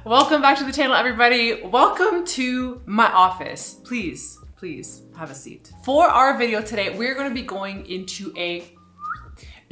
Welcome back to the channel, everybody. Welcome to my office. Please have a seat. For our video today, we're going to be going into a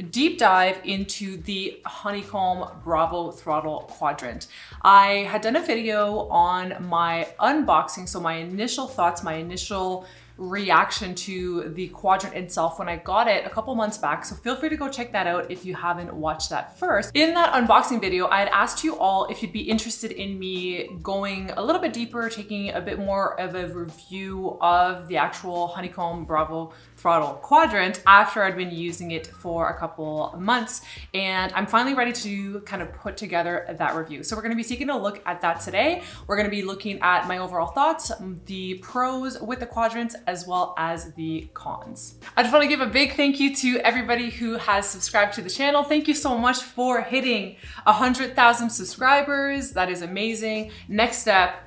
deep dive into the Honeycomb Bravo throttle quadrant. I had done a video on my unboxing, so my initial thoughts, my initial reaction to the quadrant itself when I got it a couple months back. So feel free to go check that out if you haven't watched that first. In that unboxing video, I had asked you all if you'd be interested in me going a little bit deeper, taking a bit more of a review of the actual Honeycomb Bravo throttle quadrant after I'd been using it for a couple months. And I'm finally ready to kind of put together that review. So we're going to be taking a look at that today. We're going to be looking at my overall thoughts, the pros with the quadrant, as well as the cons. I just want to give a big thank you to everybody who has subscribed to the channel. Thank you so much for hitting 100,000 subscribers. That is amazing. Next step,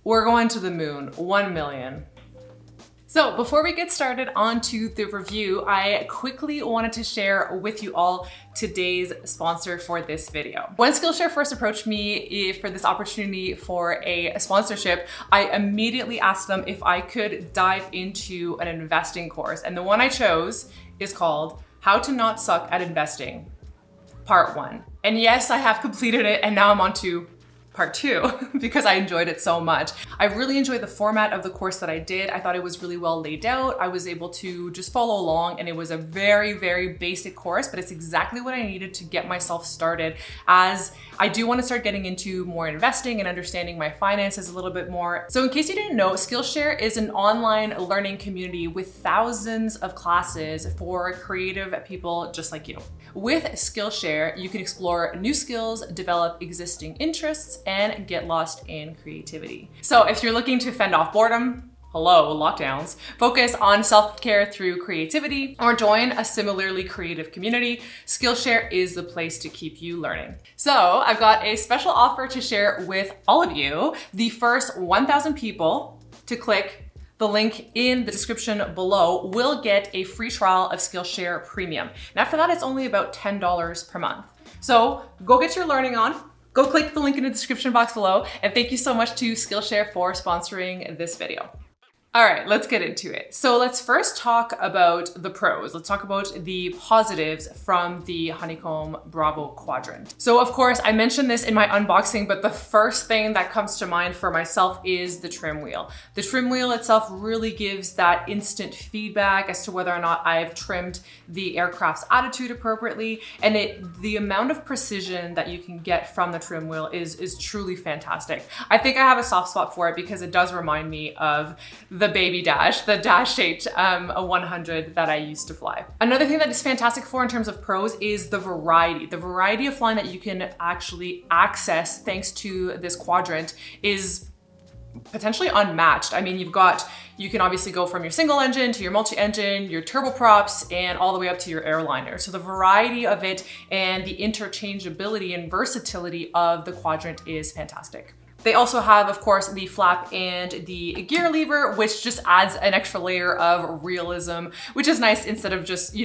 we're going to the moon, 1 million. So before we get started onto the review, I quickly wanted to share with you all today's sponsor for this video. When Skillshare first approached me for this opportunity for a sponsorship, I immediately asked them if I could dive into an investing course. And the one I chose is called How to Not Suck at Investing, Part 1. And yes, I have completed it, and now I'm on to Part 2 because I enjoyed it so much. I really enjoyed the format of the course that I did. I thought it was really well laid out. I was able to just follow along, and it was a very, very basic course, but it's exactly what I needed to get myself started, as I do want to start getting into more investing and understanding my finances a little bit more. So in case you didn't know, Skillshare is an online learning community with thousands of classes for creative people just like you. With Skillshare, you can explore new skills, develop existing interests, and get lost in creativity. So if you're looking to fend off boredom, hello, lockdowns, focus on self-care through creativity, or join a similarly creative community, Skillshare is the place to keep you learning. So I've got a special offer to share with all of you. The first 1,000 people to click the link in the description below will get a free trial of Skillshare Premium. And after that, it's only about $10 per month. So go get your learning on. Go click the link in the description box below, and thank you so much to Skillshare for sponsoring this video. All right, let's get into it. So let's first talk about the pros. Let's talk about the positives from the Honeycomb Bravo quadrant. So of course, I mentioned this in my unboxing, but the first thing that comes to mind for myself is the trim wheel. The trim wheel itself really gives that instant feedback as to whether or not I've trimmed the aircraft's attitude appropriately. And the amount of precision that you can get from the trim wheel is truly fantastic. I think I have a soft spot for it because it does remind me of the Baby Dash, the Dash 8 a 100 that I used to fly. Another thing that is fantastic for in terms of pros is the variety. The variety of flying that you can actually access thanks to this quadrant is potentially unmatched. I mean, you can obviously go from your single engine to your multi-engine, your turboprops, and all the way up to your airliner. So the variety of it and the interchangeability and versatility of the quadrant is fantastic. They also have, of course, the flap and the gear lever, which just adds an extra layer of realism, which is nice. Instead of just,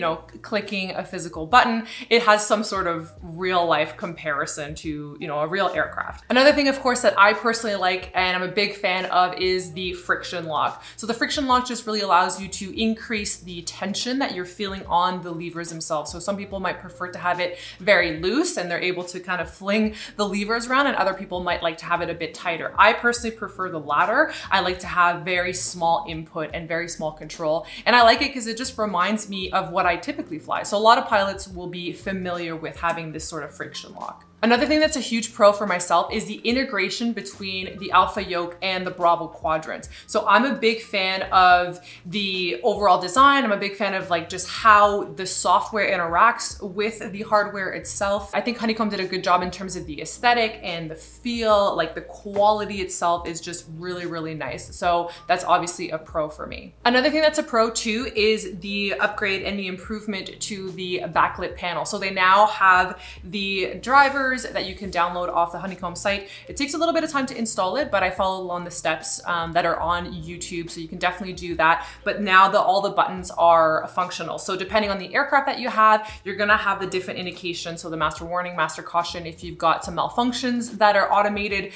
clicking a physical button, it has some sort of real life comparison to, a real aircraft. Another thing, of course, that I personally like and I'm a big fan of is the friction lock. So the friction lock just really allows you to increase the tension that you're feeling on the levers themselves. So some people might prefer to have it very loose and they're able to kind of fling the levers around, and other people might like to have it a bit tighter. I personally prefer the latter. I like to have very small input and very small control. And I like it because it just reminds me of what I typically fly. So a lot of pilots will be familiar with having this sort of friction lock. Another thing that's a huge pro for myself is the integration between the Alpha Yoke and the Bravo quadrant. So I'm a big fan of the overall design. I'm a big fan of just how the software interacts with the hardware itself. I think Honeycomb did a good job in terms of the aesthetic and the feel. The quality itself is just really, really nice. So that's obviously a pro for me. Another thing that's a pro too is the upgrade and the improvement to the backlit panel. So they now have the driver, drivers that you can download off the Honeycomb site. It takes a little bit of time to install it, but I followed along the steps that are on YouTube, so you can definitely do that. But now all the buttons are functional. So depending on the aircraft that you have, you're gonna have the different indications. So the master warning, master caution, if you've got some malfunctions that are automated,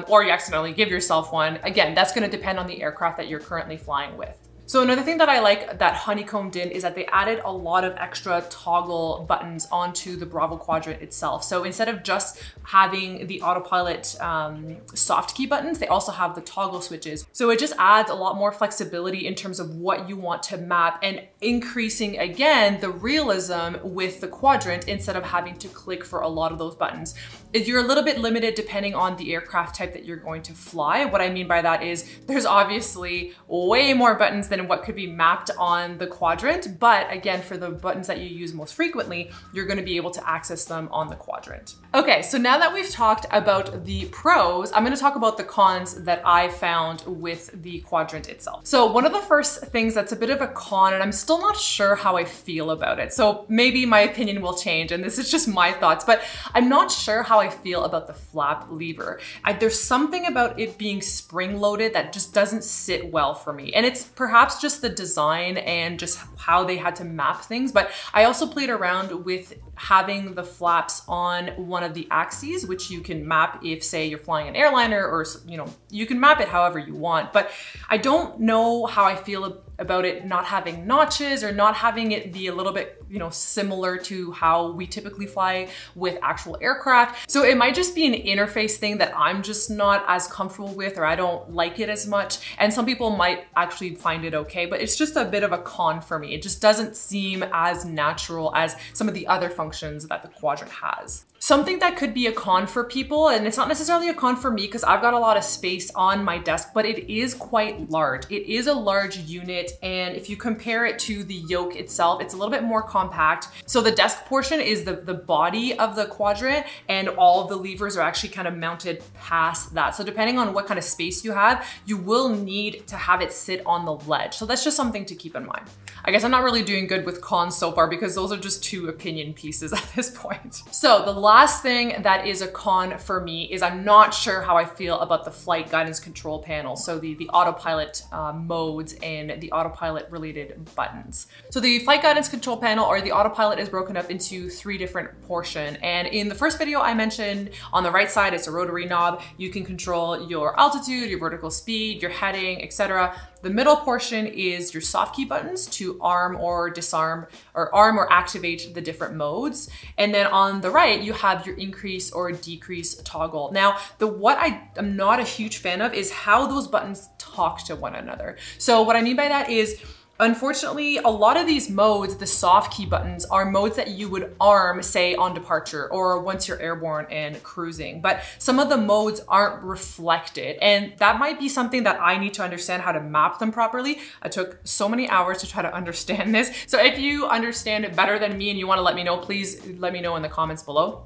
or you accidentally give yourself one. Again, that's gonna depend on the aircraft that you're currently flying with. So another thing that I like that Honeycomb did is that they added a lot of extra toggle buttons onto the Bravo quadrant itself. So instead of just having the autopilot soft key buttons, they also have the toggle switches. So it just adds a lot more flexibility in terms of what you want to map and increasing again the realism with the quadrant instead of having to click for a lot of those buttons. You're a little bit limited depending on the aircraft type that you're going to fly. What I mean by that is there's obviously way more buttons than what could be mapped on the quadrant. But again, for the buttons that you use most frequently, you're going to be able to access them on the quadrant. Okay, so now that we've talked about the pros, I'm going to talk about the cons that I found with the quadrant itself. So one of the first things that's a bit of a con, and I'm still not sure how I feel about it. So maybe my opinion will change, and this is just my thoughts, but I'm not sure how I feel about the flap lever. There's something about it being spring-loaded that just doesn't sit well for me. And it's perhaps just the design and just how they had to map things. But I also played around with having the flaps on one of the axes, which you can map if, say, you're flying an airliner, or, you know, you can map it however you want. But I don't know how I feel about it not having notches or not having it be a little bit, you know, similar to how we typically fly with actual aircraft. So it might just be an interface thing that I'm just not as comfortable with, or I don't like it as much. And some people might actually find it okay, but it's just a bit of a con for me. It just doesn't seem as natural as some of the other functions that the quadrant has. Something that could be a con for people, and it's not necessarily a con for me because I've got a lot of space on my desk, but it is quite large. It is a large unit, and if you compare it to the yoke itself, it's a little bit more compact. So the desk portion is the body of the quadrant, and all of the levers are actually kind of mounted past that. So depending on what kind of space you have, you will need to have it sit on the ledge. So that's just something to keep in mind. I guess I'm not really doing good with cons so far because those are just two opinion pieces at this point. So the last thing that is a con for me is I'm not sure how I feel about the flight guidance control panel. So the autopilot modes and the autopilot related buttons. So the flight guidance control panel, or the autopilot, is broken up into 3 different portions. And in the first video I mentioned, on the right side, it's a rotary knob. You can control your altitude, your vertical speed, your heading, etc. The middle portion is your soft key buttons to arm or disarm, or arm or activate the different modes. And then on the right, you have your increase or decrease toggle. Now, what I am not a huge fan of is how those buttons talk to one another. So what I mean by that is, unfortunately, a lot of these modes, the soft key buttons, are modes that you would arm, say, on departure or once you're airborne and cruising. But some of the modes aren't reflected, and that might be something that I need to understand how to map them properly. I took so many hours to try to understand this. So if you understand it better than me and you want to let me know, please let me know in the comments below.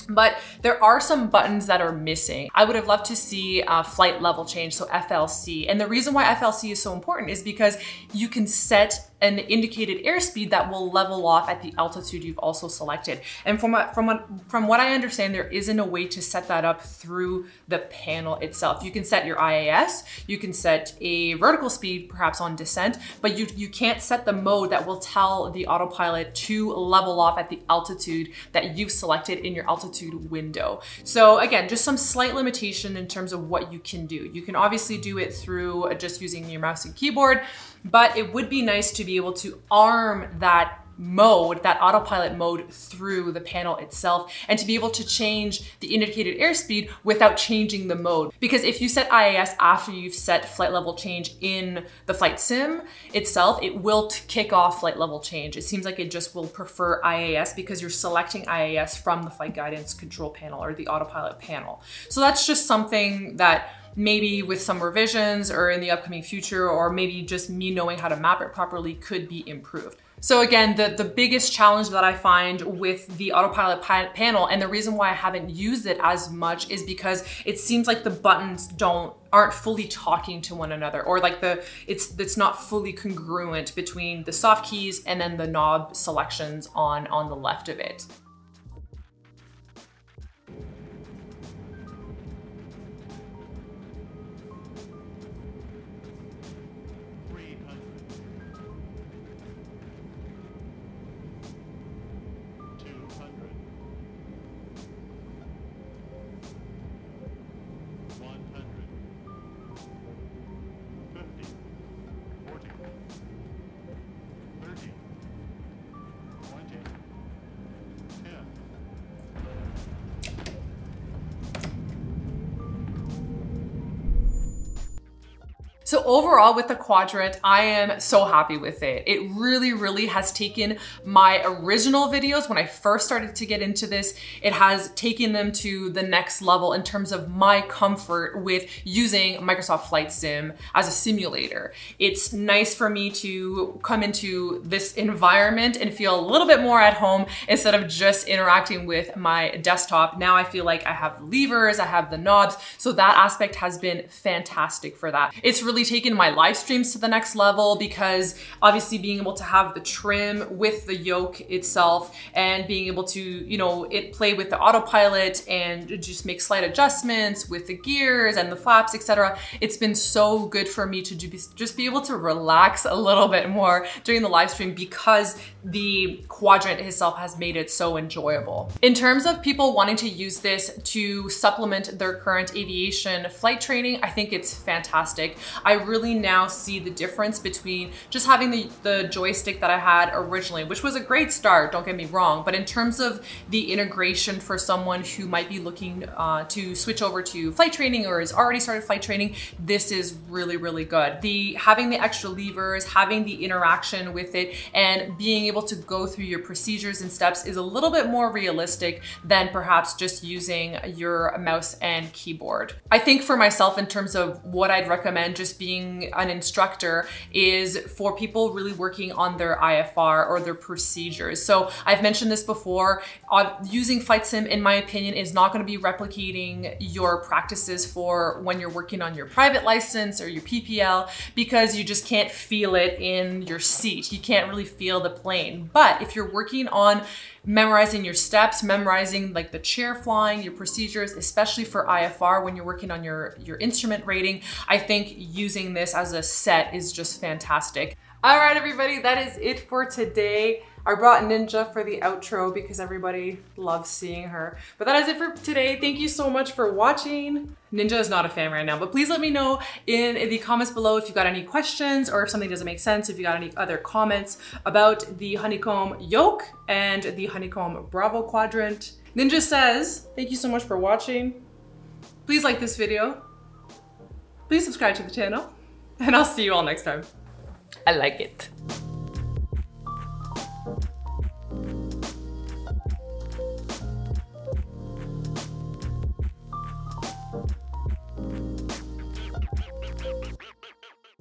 But there are some buttons that are missing. I would have loved to see flight level change, so FLC. And the reason why FLC is so important is because you can set an indicated airspeed that will level off at the altitude you've also selected. And from what I understand, there isn't a way to set that up through the panel itself. You can set your IAS, you can set a vertical speed, perhaps on descent, but you can't set the mode that will tell the autopilot to level off at the altitude that you've selected in your altitude window. So again, just some slight limitation in terms of what you can do. You can obviously do it through just using your mouse and keyboard, but it would be nice to be able to arm that mode, that autopilot mode, through the panel itself, and to be able to change the indicated airspeed without changing the mode. Because if you set IAS after you've set flight level change in the flight sim itself, it will kick off flight level change. It seems like it just will prefer IAS because you're selecting IAS from the flight guidance control panel or the autopilot panel. So that's just something that maybe with some revisions or in the upcoming future, or maybe just me knowing how to map it properly, could be improved. So again, the biggest challenge that I find with the autopilot panel, and the reason why I haven't used it as much, is because it seems like the buttons aren't fully talking to one another, or like it's not fully congruent between the soft keys and then the knob selections on the left of it. So overall with the Quadrant, I am so happy with it. It really, really has taken my original videos when I first started to get into this. It has taken them to the next level in terms of my comfort with using Microsoft Flight Sim as a simulator. It's nice for me to come into this environment and feel a little bit more at home instead of just interacting with my desktop. Now I feel like I have levers, I have the knobs, so that aspect has been fantastic for that. It's really taken my live streams to the next level because obviously being able to have the trim with the yoke itself and being able to, you know, play with the autopilot and just make slight adjustments with the gears and the flaps, etc. It's been so good for me to just be able to relax a little bit more during the live stream because the Quadrant itself has made it so enjoyable. In terms of people wanting to use this to supplement their current aviation flight training, I think it's fantastic. I really now see the difference between just having the joystick that I had originally, which was a great start, don't get me wrong, but in terms of the integration for someone who might be looking to switch over to flight training or has already started flight training, this is really, really good. Having the extra levers, having the interaction with it, and being able to go through your procedures and steps is a little bit more realistic than perhaps just using your mouse and keyboard. I think for myself, in terms of what I'd recommend just being an instructor, is for people really working on their IFR or their procedures. So I've mentioned this before, using Flight Sim, in my opinion, is not going to be replicating your practices for when you're working on your private license or your PPL, because you just can't feel it in your seat. You can't really feel the plane. But if you're working on memorizing your steps, memorizing like the chair flying, your procedures, especially for IFR when you're working on your instrument rating, I think using this as a set is just fantastic. All right, everybody, that is it for today. I brought Ninja for the outro because everybody loves seeing her. But that is it for today. Thank you so much for watching. Ninja is not a fan right now, but please let me know in the comments below if you got any questions or if something doesn't make sense, if you got any other comments about the Honeycomb yoke and the Honeycomb Bravo Quadrant. Ninja says, thank you so much for watching. Please like this video. Please subscribe to the channel, and I'll see you all next time. I like it.